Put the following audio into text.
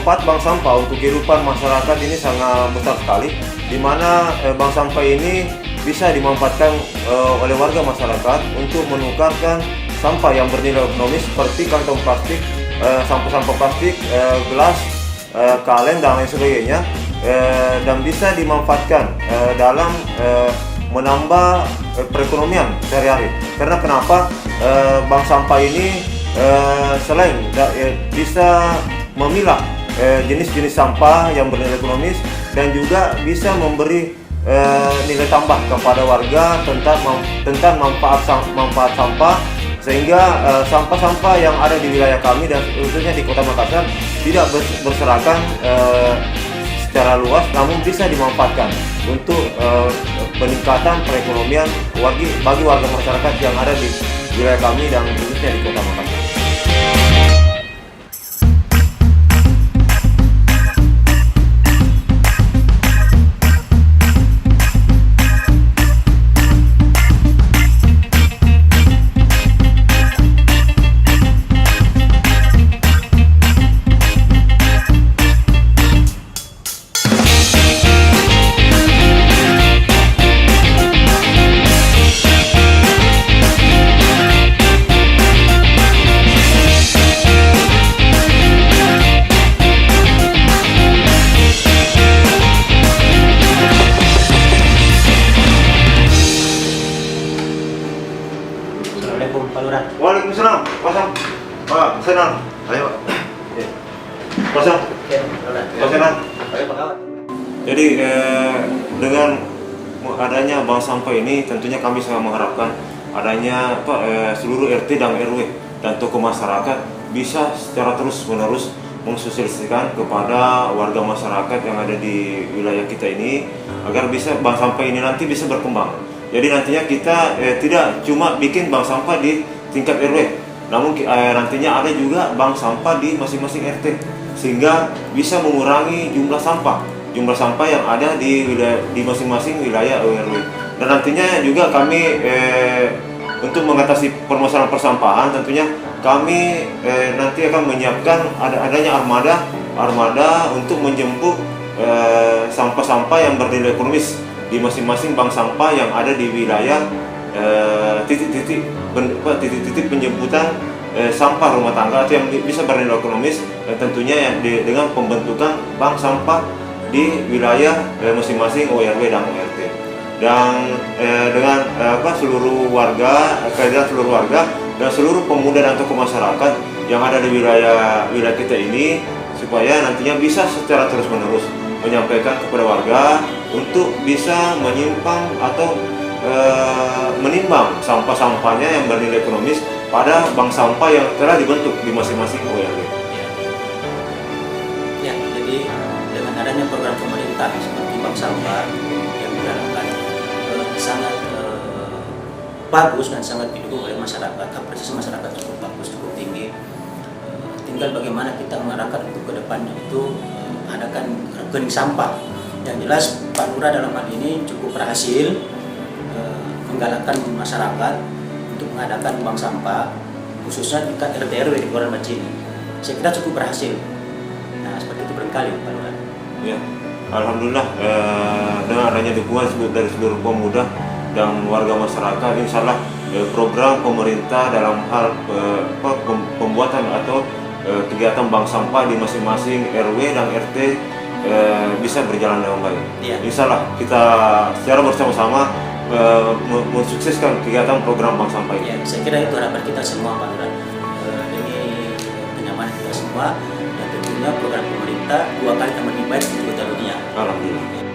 manfaat bank sampah untuk kehidupan masyarakat ini sangat besar sekali, di mana bank sampah ini bisa dimanfaatkan oleh warga masyarakat untuk menukarkan sampah yang bernilai ekonomis seperti kantong plastik, sampah-sampah plastik, gelas, kaleng dan lain sebagainya, dan bisa dimanfaatkan dalam menambah perekonomian sehari-hari. Karena kenapa bank sampah ini selain bisa memilah jenis-jenis sampah yang bernilai ekonomis dan juga bisa memberi nilai tambah kepada warga tentang manfaat sampah, sehingga sampah-sampah yang ada di wilayah kami dan khususnya di Kota Makassar tidak berserakan secara luas, namun bisa dimanfaatkan untuk peningkatan perekonomian bagi warga masyarakat yang ada di wilayah kami dan khususnya di Kota Makassar. Waalaikumsalam, pasang. Pak, senang. Ayo, Pak. Pasang. Pasang. Jadi dengan adanya bank sampah ini, tentunya kami sangat mengharapkan adanya seluruh RT dan RW dan tokoh masyarakat bisa secara terus-menerus mensosialisasikan kepada warga masyarakat yang ada di wilayah kita ini agar bisa bank sampah ini nanti bisa berkembang. Jadi nantinya kita tidak cuma bikin bank sampah di tingkat RW, namun nantinya ada juga bank sampah di masing-masing RT, sehingga bisa mengurangi jumlah sampah yang ada di masing-masing wilayah RW. Dan nantinya juga kami untuk mengatasi permasalahan persampahan, tentunya kami nanti akan menyiapkan adanya armada untuk menjemput sampah-sampah yang bernilai ekonomis di masing-masing bank sampah yang ada di wilayah titik-titik penjemputan sampah rumah tangga atau yang bisa bernilai ekonomis, dan tentunya yang dengan pembentukan bank sampah di wilayah masing-masing ORW dan ORT. Dan dengan seluruh warga dan seluruh pemuda dan tokoh masyarakat yang ada di wilayah kita ini, supaya nantinya bisa secara terus-menerus menyampaikan kepada warga untuk bisa menyimpang atau menimbang sampah-sampahnya yang bernilai ekonomis pada bank sampah yang telah dibentuk di masing-masing ORW. Ya, jadi dengan adanya program pemerintah seperti bank sampah yang dijalankan sangat bagus dan sangat didukung oleh masyarakat, apresiasi masyarakat cukup bagus, cukup tinggi. Tinggal bagaimana kita mengarahkan untuk ke depannya itu adakan rekening sampah. Yang jelas Pak Lurah dalam hal ini cukup berhasil menggalakkan masyarakat untuk mengadakan bank sampah khususnya di RT RW di Kelurahan Macini. Saya kira cukup berhasil. Nah, seperti itu barangkali Pak Lurah. Ya, alhamdulillah dengan adanya dukungan dari seluruh pemuda dan warga masyarakat, insya Allah program pemerintah dalam hal pembuatan atau kegiatan bank sampah di masing-masing RW dan RT bisa berjalan dengan baik. Ya. Insya Allah kita secara bersama-sama mensukseskan kegiatan program bank sampah ini. Ya, saya kira itu harapan kita semua, Pak Lurah. Demi kenyamanan kita semua dan tentunya program pemerintah 2 kali tambah lebih baik untuk dunia. Alhamdulillah.